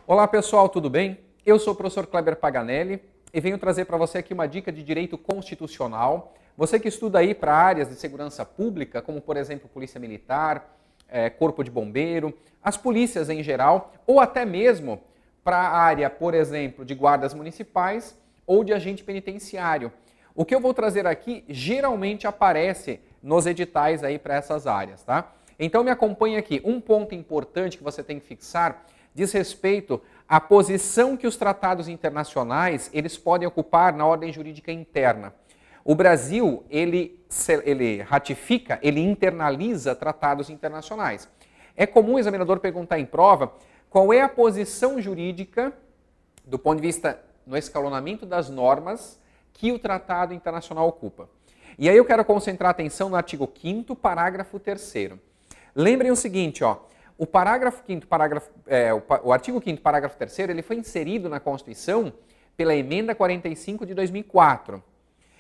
Olá pessoal, tudo bem? Eu sou o professor Kleber Paganelli e venho trazer para você aqui uma dica de direito constitucional. Você que estuda aí para áreas de segurança pública, como por exemplo Polícia Militar, Corpo de Bombeiro, as polícias em geral, ou até mesmo para a área, por exemplo, de guardas municipais ou de agente penitenciário. O que eu vou trazer aqui geralmente aparece nos editais aí para essas áreas, tá? Então me acompanhe aqui. Um ponto importante que você tem que fixar diz respeito à posição que os tratados internacionais eles podem ocupar na ordem jurídica interna. O Brasil, ele ratifica, ele internaliza tratados internacionais. É comum o examinador perguntar em prova qual é a posição jurídica do ponto de vista no escalonamento das normas que o tratado internacional ocupa. E aí eu quero concentrar a atenção no artigo 5º, parágrafo 3º. Lembrem o seguinte, ó, o artigo 5º, parágrafo 3º, ele foi inserido na Constituição pela emenda 45 de 2004.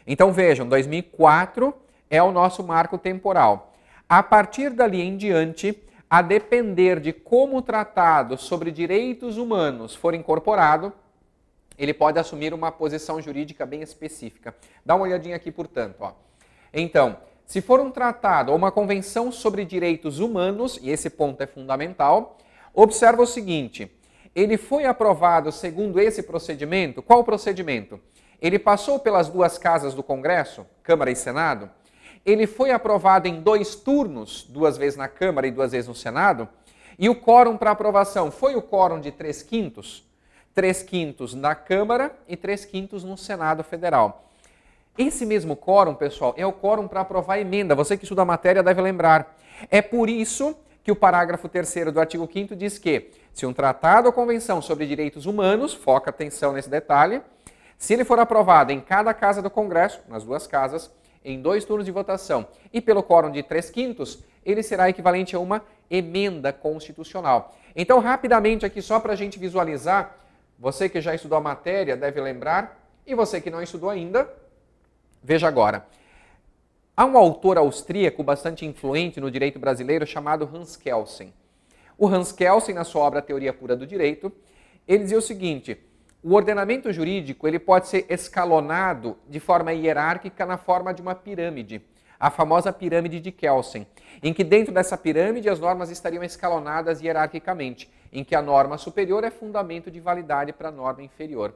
Então vejam, 2004 é o nosso marco temporal. A partir dali em diante, a depender de como o tratado sobre direitos humanos for incorporado, ele pode assumir uma posição jurídica bem específica. Dá uma olhadinha aqui, portanto. Ó. Então, se for um tratado ou uma convenção sobre direitos humanos, e esse ponto é fundamental, observa o seguinte, ele foi aprovado segundo esse procedimento. Qual o procedimento? Ele passou pelas duas casas do Congresso, Câmara e Senado, ele foi aprovado em 2 turnos, 2 vezes na Câmara e 2 vezes no Senado, e o quórum para aprovação foi o quórum de 3/5, 3/5 na Câmara e 3/5 no Senado Federal. Esse mesmo quórum, pessoal, é o quórum para aprovar a emenda. Você que estuda a matéria deve lembrar. É por isso que o parágrafo 3º do artigo 5º diz que se um tratado ou convenção sobre direitos humanos, foca atenção nesse detalhe, se ele for aprovado em cada casa do Congresso, nas 2 casas, em 2 turnos de votação e pelo quórum de 3/5, ele será equivalente a uma emenda constitucional. Então, rapidamente aqui, só para a gente visualizar, você que já estudou a matéria deve lembrar, e você que não estudou ainda, veja agora. Há um autor austríaco bastante influente no direito brasileiro chamado Hans Kelsen. O Hans Kelsen, na sua obra Teoria Pura do Direito, ele dizia o seguinte: o ordenamento jurídico ele pode ser escalonado de forma hierárquica na forma de uma pirâmide, a famosa pirâmide de Kelsen, em que dentro dessa pirâmide as normas estariam escalonadas hierarquicamente, em que a norma superior é fundamento de validade para a norma inferior.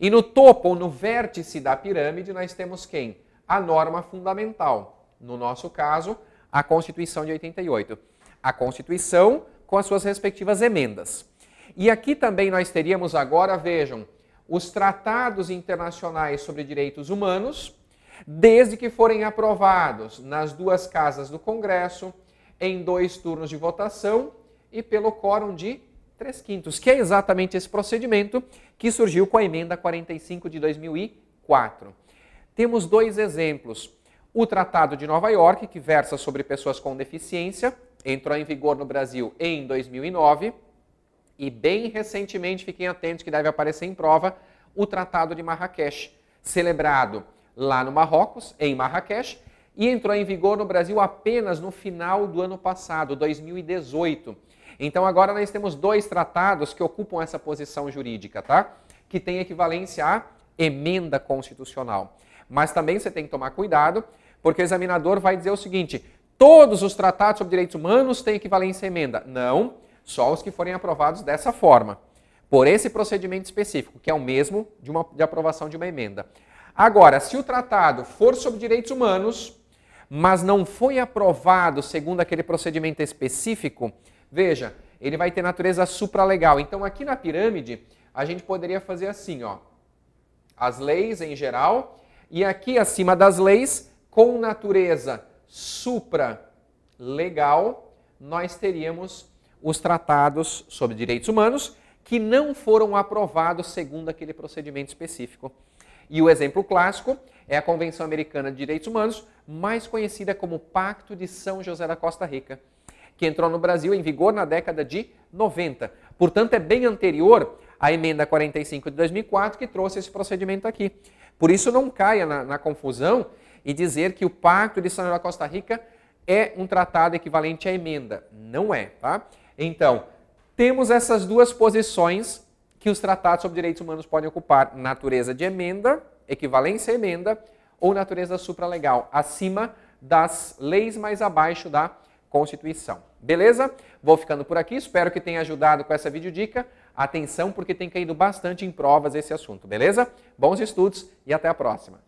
E no topo ou no vértice da pirâmide nós temos quem? A norma fundamental, no nosso caso, a Constituição de 88. A Constituição com as suas respectivas emendas. E aqui também nós teríamos agora, vejam, os tratados internacionais sobre direitos humanos, desde que forem aprovados nas 2 casas do Congresso, em 2 turnos de votação e pelo quórum de 3/5, que é exatamente esse procedimento que surgiu com a emenda 45 de 2004. Temos 2 exemplos. O Tratado de Nova York, que versa sobre pessoas com deficiência, entrou em vigor no Brasil em 2009, e bem recentemente, fiquem atentos que deve aparecer em prova, o Tratado de Marrakech, celebrado lá no Marrocos, em Marrakech, e entrou em vigor no Brasil apenas no final do ano passado, 2018. Então agora nós temos 2 tratados que ocupam essa posição jurídica, tá? Que tem equivalência à emenda constitucional. Mas também você tem que tomar cuidado, porque o examinador vai dizer o seguinte: todos os tratados sobre direitos humanos têm equivalência à emenda. Não, só os que forem aprovados dessa forma, por esse procedimento específico, que é o mesmo de aprovação de uma emenda. Agora, se o tratado for sobre direitos humanos, mas não foi aprovado segundo aquele procedimento específico, veja, ele vai ter natureza supralegal. Então, aqui na pirâmide, a gente poderia fazer assim, ó, as leis em geral, e aqui acima das leis, com natureza supralegal, nós teríamos os tratados sobre direitos humanos que não foram aprovados segundo aquele procedimento específico. E o exemplo clássico é a Convenção Americana de Direitos Humanos, mais conhecida como Pacto de São José da Costa Rica, que entrou no Brasil em vigor na década de 90. Portanto, é bem anterior à emenda 45 de 2004 que trouxe esse procedimento aqui. Por isso, não caia na confusão e dizer que o Pacto de São José da Costa Rica é um tratado equivalente à emenda. Não é, tá? Então, temos essas 2 posições que os tratados sobre direitos humanos podem ocupar natureza de emenda, equivalência à emenda, ou natureza supralegal, acima das leis mais abaixo da Constituição. Beleza? Vou ficando por aqui, espero que tenha ajudado com essa videodica. Atenção, porque tem caído bastante em provas esse assunto, beleza? Bons estudos e até a próxima.